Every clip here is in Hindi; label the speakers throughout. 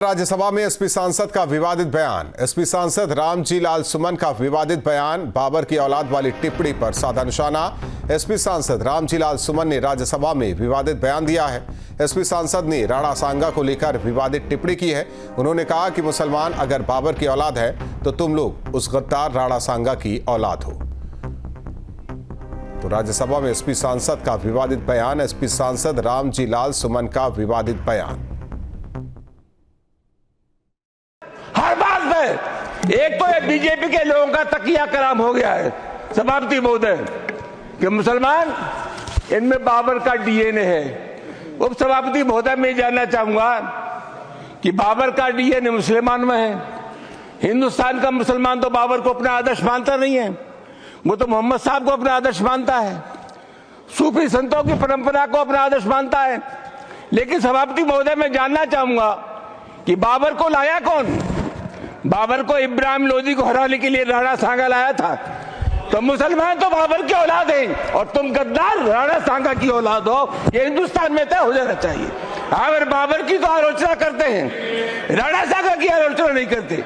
Speaker 1: राज्यसभा में एसपी सांसद का विवादित बयान। एसपी सांसद रामजी लाल सुमन का विवादित बयान, बाबर की औलाद वाली टिप्पणी पर साधा निशाना। एसपी सांसद रामजी लाल सुमन ने राज्यसभा में विवादित बयान दिया है। एसपी सांसद ने राणा सांगा को लेकर विवादित टिप्पणी की है। उन्होंने कहा कि मुसलमान अगर बाबर की औलाद है तो तुम लोग उस गद्दार राणा सांगा की औलाद हो। तो राज्यसभा में एसपी सांसद का विवादित बयान, एसपी सांसद रामजी लाल सुमन का विवादित बयान।
Speaker 2: हर बात में एक तो ये बीजेपी के लोगों का तकिया कलाम हो गया है सभापति महोदय कि मुसलमान इनमें बाबर का डीएनए है। उप सभापति महोदय मैं जानना चाहूंगा कि बाबर का डीएनए मुसलमान में है। हिंदुस्तान का मुसलमान तो बाबर को अपना आदर्श मानता नहीं है, वो तो मोहम्मद साहब को अपना आदर्श मानता है, सूफी संतों की परंपरा को अपना आदर्श मानता है। लेकिन सभापति महोदय मैं जानना चाहूंगा कि बाबर को लाया कौन? बाबर को इब्राहिम लोदी को हराने के लिए राणा सांगा लाया था। तो मुसलमान तो बाबर की औलाद हैं और तुम गद्दार राणा सांगा की औलाद हो, ये हिंदुस्तान में तय हो जाना चाहिए। अगर बाबर की तो आलोचना करते हैं, राणा सांगा की आलोचना नहीं करते।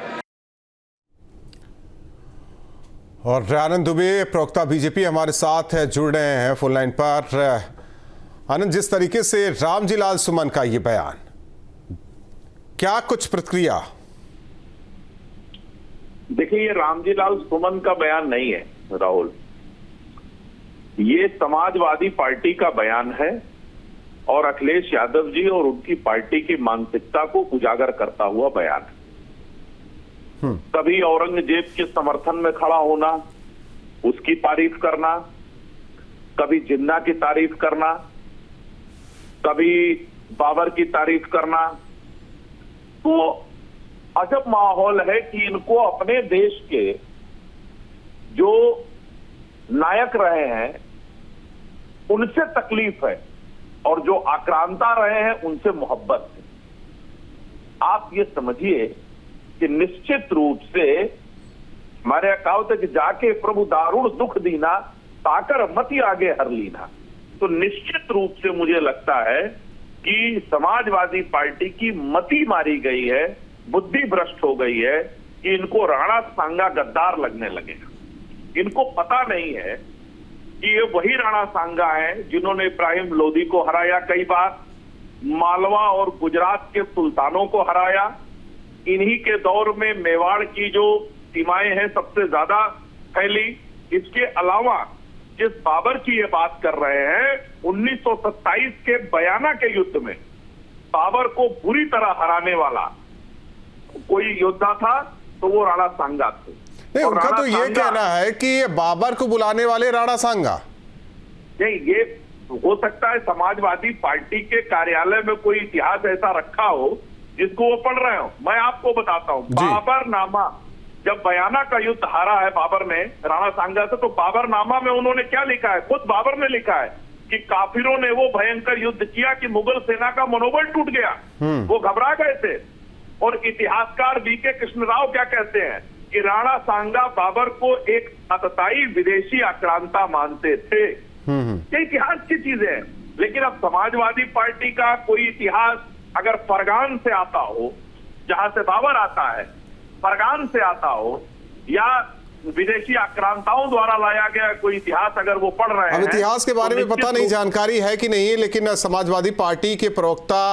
Speaker 1: और आनंद दुबे प्रवक्ता बीजेपी हमारे साथ जुड़ रहे हैं फोन लाइन पर। आनंद, जिस तरीके से रामजी लाल सुमन का ये बयान, क्या कुछ प्रतिक्रिया?
Speaker 3: देखिए, ये रामजी लाल सुमन का बयान नहीं है राहुल, ये समाजवादी पार्टी का बयान है और अखिलेश यादव जी और उनकी पार्टी की मानसिकता को उजागर करता हुआ बयान है। कभी औरंगजेब के समर्थन में खड़ा होना, उसकी तारीफ करना, कभी जिन्ना की तारीफ करना, कभी बाबर की तारीफ करना। तो अजब माहौल है कि इनको अपने देश के जो नायक रहे हैं उनसे तकलीफ है और जो आक्रांता रहे हैं उनसे मोहब्बत है। आप ये समझिए कि निश्चित रूप से हमारे कहावत है कि जाके प्रभु दारुण दुख दीना, ताकर मति आगे हर लीना। तो निश्चित रूप से मुझे लगता है कि समाजवादी पार्टी की मति मारी गई है, बुद्धि भ्रष्ट हो गई है कि इनको राणा सांगा गद्दार लगने लगे। इनको पता नहीं है कि ये वही राणा सांगा है जिन्होंने इब्राहिम लोदी को हराया कई बार, मालवा और गुजरात के सुल्तानों को हराया। इन्हीं के दौर में मेवाड़ की जो सीमाएं हैं सबसे ज्यादा फैली। इसके अलावा जिस बाबर की ये बात कर रहे हैं, 1927 के बयाना के युद्ध में बाबर को बुरी तरह हराने वाला कोई योद्धा था तो वो राणा सांगा थे।
Speaker 1: नहीं, उनका तो ये कहना है कि ये बाबर को बुलाने वाले राणा सांगा।
Speaker 3: नहीं, ये हो सकता है समाजवादी पार्टी के कार्यालय में कोई इतिहास ऐसा रखा हो जिसको वो पढ़ रहे हो। मैं आपको बताता हूँ, बाबरनामा जब बयाना का युद्ध हारा है बाबर ने राणा सांगा से, तो बाबरनामा में उन्होंने क्या लिखा है? खुद बाबर ने लिखा है कि काफिरों ने वो भयंकर युद्ध किया कि मुगल सेना का मनोबल टूट गया, वो घबरा गए थे। और इतिहासकार वीके कृष्णराव क्या कहते हैं कि राणा सांगा बाबर को एक अतताई विदेशी आक्रांता मानते थे। ये इतिहास की चीजें हैं। लेकिन अब समाजवादी पार्टी का कोई इतिहास अगर फरगान से आता हो, जहां से बाबर आता है, फरगान से आता हो, या विदेशी आक्रांताओं द्वारा लाया गया कोई इतिहास अगर वो पढ़ रहे हैं।
Speaker 1: अब इतिहास के बारे में पता नहीं, जानकारी है कि नहीं, लेकिन समाजवादी पार्टी के प्रवक्ता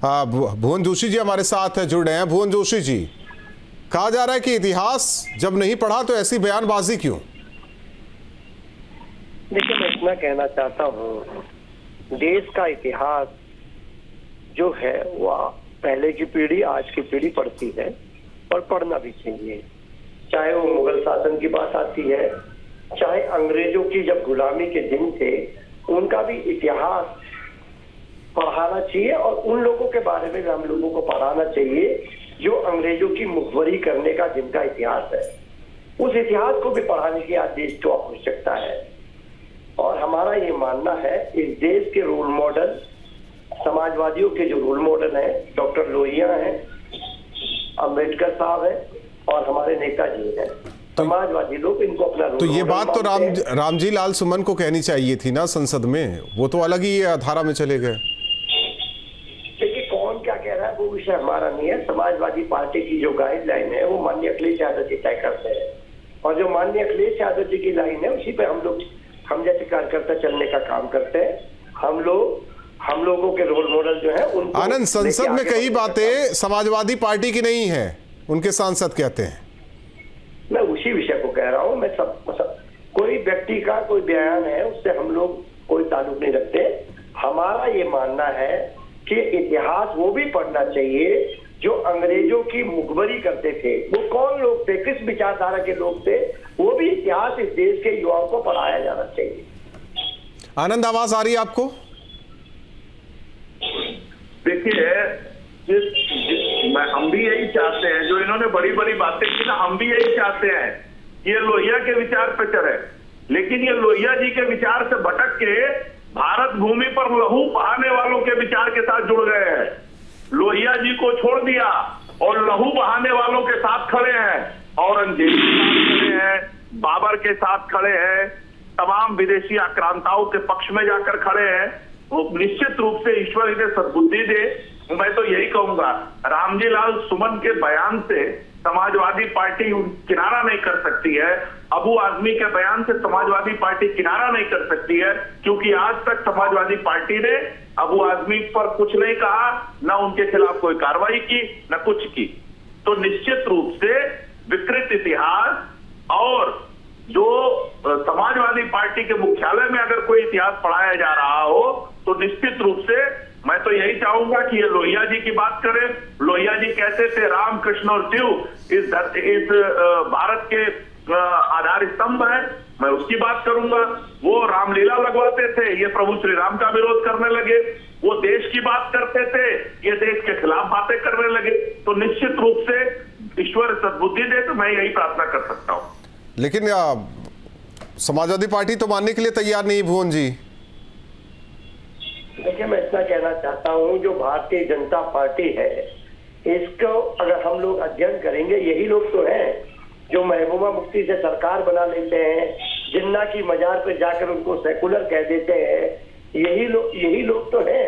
Speaker 1: भुवन जोशी जी हमारे साथ जुड़ रहे हैं। भुवन जोशी जी, कहा जा रहा है कि इतिहास जब नहीं पढ़ा तो ऐसी बयानबाजी क्यों?
Speaker 4: देखिए, मैं इतना कहना चाहता हूँ, देश का इतिहास जो है वह पहले की पीढ़ी आज की पीढ़ी पढ़ती है और पढ़ना भी चाहिए। चाहे वो मुगल शासन की बात आती है, चाहे अंग्रेजों की जब गुलामी के दिन थे उनका भी इतिहास पढ़ाना चाहिए और उन लोगों के बारे में हम लोगों को पढ़ाना चाहिए जो अंग्रेजों की मुखबरी करने का जिनका इतिहास है। उस इतिहास को भी पढ़ाने की आज देश को आवश्यकता है। और हमारा ये मानना है, इस देश के रोल मॉडल, समाजवादियों के जो रोल मॉडल हैं, डॉक्टर लोहिया हैं, अम्बेडकर साहब हैं और हमारे नेताजी हैं। समाजवादी लोग इनको अपना
Speaker 1: तो ये बात तो रामजी लाल सुमन को कहनी चाहिए थी ना संसद में, वो तो अलग ही धारा में चले गए।
Speaker 4: देखिए, कौन क्या कह रहा है वो विषय हमारा नहीं है। समाजवादी पार्टी की जो गाइडलाइन है वो माननीय अखिलेश यादव जी तय करते हैं, और जो माननीय अखिलेश यादव जी की लाइन है उसी पे हम जैसे कार्यकर्ता चलने का काम करते हैं। हम लोगों के रोल मॉडल जो है उनको
Speaker 1: आनंद, संसद में कई बातें समाजवादी पार्टी की नहीं है, उनके सांसद कहते हैं।
Speaker 4: मैं उसी विषय को कह रहा हूँ। मैं सब कोई व्यक्ति का कोई बयान है उससे हम लोग कोई ताल्लुक नहीं रखते। हमारा ये मानना है कि इतिहास वो भी पढ़ना चाहिए जो अंग्रेजों की मुखबरी करते थे। वो कौन लोग थे, किस विचारधारा के लोग थे, वो भी इतिहास इस देश के युवाओं को पढ़ाया जाना चाहिए।
Speaker 1: आनंद, आवाज आ रही है आपको?
Speaker 3: देखिए, हम भी यही चाहते हैं, जो इन्होंने बड़ी बड़ी बातें की ना, हम भी यही चाहते हैं ये लोहिया के विचार पे चले, लेकिन ये लोहिया जी के विचार से भटक के भारत भूमि पर लहू बहाने वालों के विचार के साथ जुड़ गए हैं। लोहिया जी को छोड़ दिया और लहू बहाने वालों के साथ खड़े हैं, औरंगजेब के साथ खड़े हैं, बाबर के साथ खड़े हैं, तमाम विदेशी आक्रांताओं के पक्ष में जाकर खड़े हैं। वो निश्चित रूप से ईश्वर इन्हें सद्बुद्धि दे। मैं तो यही कहूंगा, रामजी लाल सुमन के बयान से समाजवादी पार्टी किनारा नहीं कर सकती है, अबू आजमी के बयान से समाजवादी पार्टी किनारा नहीं कर सकती है, क्योंकि आज तक समाजवादी पार्टी ने अबू आजमी पर कुछ नहीं कहा, ना उनके खिलाफ कोई कार्रवाई की, ना कुछ की। तो निश्चित रूप से विकृत इतिहास, और जो समाजवादी पार्टी के मुख्यालय में अगर कोई इतिहास पढ़ाया जा रहा हो तो निश्चित रूप से मैं तो यही चाहूंगा कि ये लोहिया जी की बात करें। लोहिया जी कहते थे राम, कृष्ण और शिव इस भारत के आधार स्तंभ है, मैं उसकी बात करूंगा। वो रामलीला लगवाते थे, ये प्रभु श्री राम का विरोध करने लगे। वो देश की बात करते थे, ये देश के खिलाफ बातें करने लगे। तो निश्चित रूप से ईश्वर सद्बुद्धि दे, तो मैं यही प्रार्थना कर सकता हूं।
Speaker 1: लेकिन समाजवादी पार्टी तो मानने के लिए तैयार नहीं, भुवन जी।
Speaker 4: देखिए, मैं इतना कहना चाहता हूं, जो भारतीय जनता पार्टी है इसको अगर हम लोग अध्ययन करेंगे, यही लोग तो हैं जो महबूबा मुफ्ती से सरकार बना लेते हैं, जिन्ना की मजार पे जाकर उनको सेकुलर कह देते हैं। यही लोग तो हैं।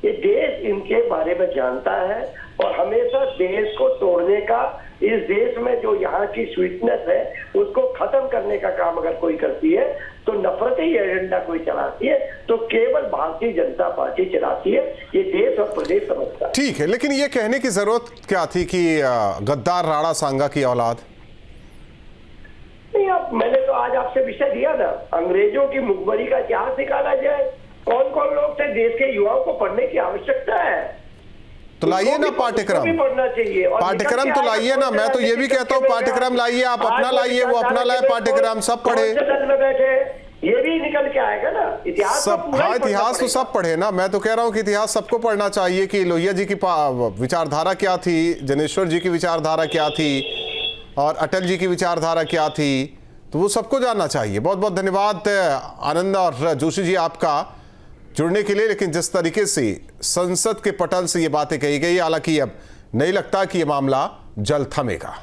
Speaker 4: ये देश इनके बारे में जानता है, और हमेशा देश को तोड़ने का, इस देश में जो यहाँ की स्वीटनेस है उसको खत्म करने का काम अगर कोई करती है तो नफरत ही एजेंडा कोई चलाती है तो केवल भारतीय जनता पार्टी चलाती है। ये देश और प्रदेश समझता है।
Speaker 1: ठीक है, लेकिन ये कहने की जरूरत क्या थी कि गद्दार राणा सांगा की औलाद?
Speaker 4: नहीं, अब मैंने तो आज आपसे विषय दिया ना, अंग्रेजों की मुखबरी का इतिहास निकाला जाए। कौन कौन लोग थे, देश के युवाओं को पढ़ने की आवश्यकता है।
Speaker 1: तो लाइए ना पाठ्यक्रम,
Speaker 4: पढ़ना चाहिए,
Speaker 1: पाठ्यक्रम तो लाइए ना। मैं तो ये भी कहता हूँ पाठ्यक्रम लाइए, आप अपना लाइए, वो अपना लाए, पाठ्यक्रम सब पढ़े।
Speaker 4: ये भी निकल के आएगा ना इतिहास
Speaker 1: सब। हाँ, इतिहास तो सब पढ़े ना। मैं तो कह रहा हूँ कि इतिहास सबको पढ़ना चाहिए कि लोहिया जी की विचारधारा क्या थी, जनेश्वर जी की विचारधारा क्या थी, और अटल जी की विचारधारा क्या थी, तो वो सबको जानना चाहिए। बहुत बहुत धन्यवाद आनंद और जोशी जी आपका जुड़ने के लिए। लेकिन जिस तरीके से संसद के पटल से ये बातें कही गई, हालांकि अब नहीं लगता कि ये मामला जल्द थमेगा।